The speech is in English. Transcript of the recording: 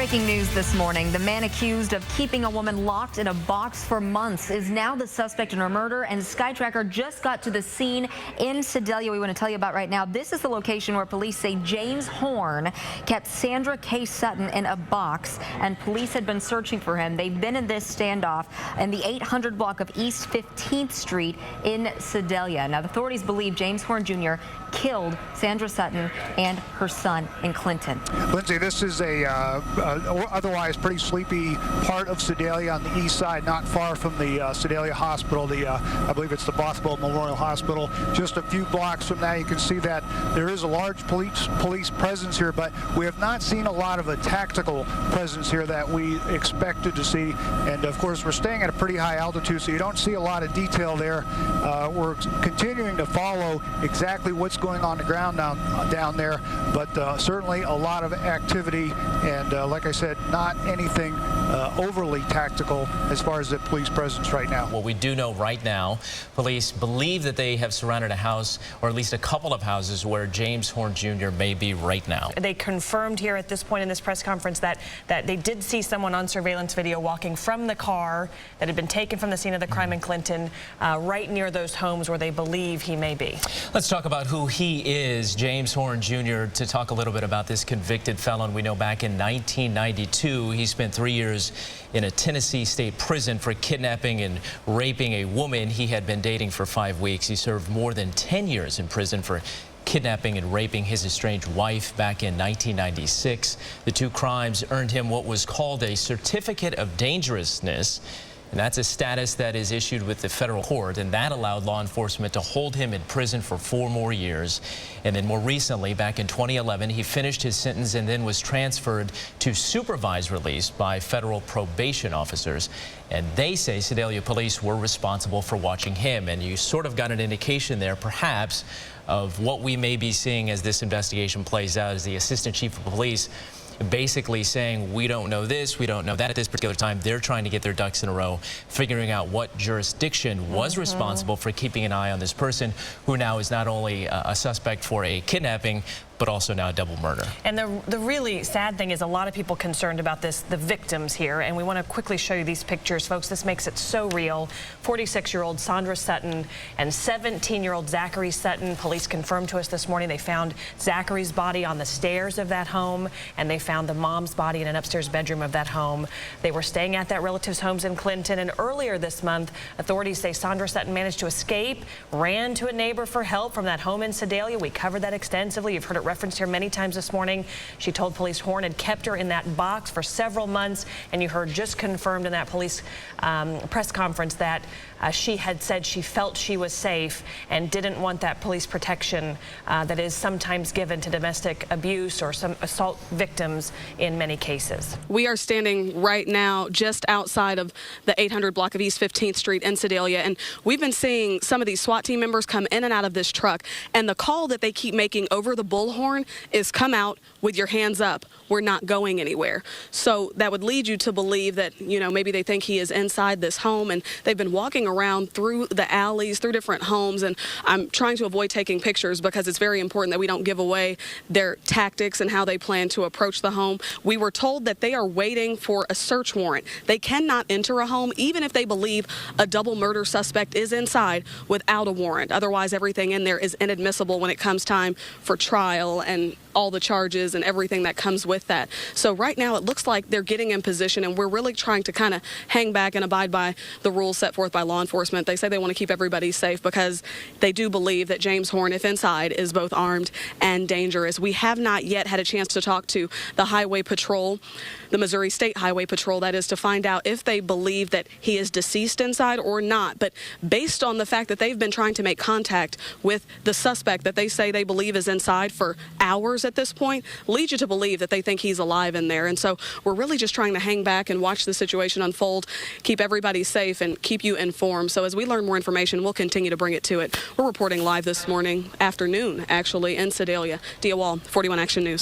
Breaking news this morning. The man accused of keeping a woman locked in a box for months is now the suspect in her murder, and SkyTracker just got to the scene in Sedalia we want to tell you about right now. This is the location where police say James Horn kept Sandra K. Sutton in a box, and police had been searching for him. They've been in this standoff in the 800 block of East 15th Street in Sedalia. Now, the authorities believe James Horn Jr. killed Sandra Sutton and her son in Clinton. Lindsay, this is a otherwise pretty sleepy part of Sedalia on the east side, not far from the Sedalia Hospital. I believe it's the Bothwell Memorial Hospital. Just a few blocks from that, you can see that there is a large police presence here, but we have not seen a lot of a tactical presence here that we expected to see. And of course, we're staying at a pretty high altitude, so you don't see a lot of detail there. We're continuing to follow exactly what's going on the ground down there, but certainly a lot of activity, and like I said, not anything overly tactical as far as the police presence right now. Well, we do know right now, police believe that they have surrounded a house, or at least a couple of houses, where James Horn Jr. may be right now. They confirmed here at this point in this press conference that they did see someone on surveillance video walking from the car that had been taken from the scene of the crime in Clinton, right near those homes where they believe he may be. Let's talk about who he is, James Horn Jr., to talk a little bit about this convicted felon. We know back in 1992, he spent 3 years in a Tennessee state prison for kidnapping and raping a woman he had been dating for 5 weeks. He served more than 10 years in prison for kidnapping and raping his estranged wife back in 1996. The two crimes earned him what was called a certificate of dangerousness. And that's a status that is issued with the federal court, and that allowed law enforcement to hold him in prison for 4 more years. And then more recently, back in 2011, he finished his sentence and then was transferred to supervised release by federal probation officers. And they say Sedalia police were responsible for watching him. And you sort of got an indication there, perhaps, of what we may be seeing as this investigation plays out, as the assistant chief of police basically saying, we don't know this, we don't know that at this particular time. They're trying to get their ducks in a row, figuring out what jurisdiction was responsible for keeping an eye on this person, who now is not only a suspect for a kidnapping, but also now a double murder. And the really sad thing is a lot of people concerned about this, the victims here, and we want to quickly show you these pictures, folks. This makes it so real. 46-year-old Sandra Sutton and 17-year-old Zachary Sutton. Police confirmed to us this morning they found Zachary's body on the stairs of that home, and they found the mom's body in an upstairs bedroom of that home. They were staying at that relative's homes in Clinton, and earlier this month, authorities say Sandra Sutton managed to escape, ran to a neighbor for help from that home in Sedalia. We covered that extensively. You've heard it referenced here many times this morning. She told police Horn had kept her in that box for several months, and you heard just confirmed in that police press conference that she had said she felt she was safe and didn't want that police protection that is sometimes given to domestic abuse or some assault victims in many cases. We are standing right now just outside of the 800 block of East 15th Street in Sedalia, and we've been seeing some of these SWAT team members come in and out of this truck, and the call that they keep making over the bullhorn is, come out with your hands up. We're not going anywhere. So that would lead you to believe that, you know, maybe they think he is inside this home, and they've been walking around through the alleys, through different homes, and I'm trying to avoid taking pictures because it's very important that we don't give away their tactics and how they plan to approach the home. We were told that they are waiting for a search warrant. They cannot enter a home even if they believe a double murder suspect is inside without a warrant. Otherwise, everything in there is inadmissible when it comes time for trial and all the charges and everything that comes with that. So right now it looks like they're getting in position, and we're really trying to kind of hang back and abide by the rules set forth by law enforcement. They say they want to keep everybody safe because they do believe that James Horn, if inside, is both armed and dangerous. We have not yet had a chance to talk to the Highway Patrol, the Missouri State Highway Patrol, that is, to find out if they believe that he is deceased inside or not. But based on the fact that they've been trying to make contact with the suspect that they say they believe is inside for hours at this point, leads you to believe that they think he's alive in there. And so we're really just trying to hang back and watch the situation unfold, keep everybody safe, and keep you informed. So as we learn more information, we'll continue to bring it to it. We're reporting live this morning, afternoon, actually, in Sedalia. Dia Wall, 41 Action News.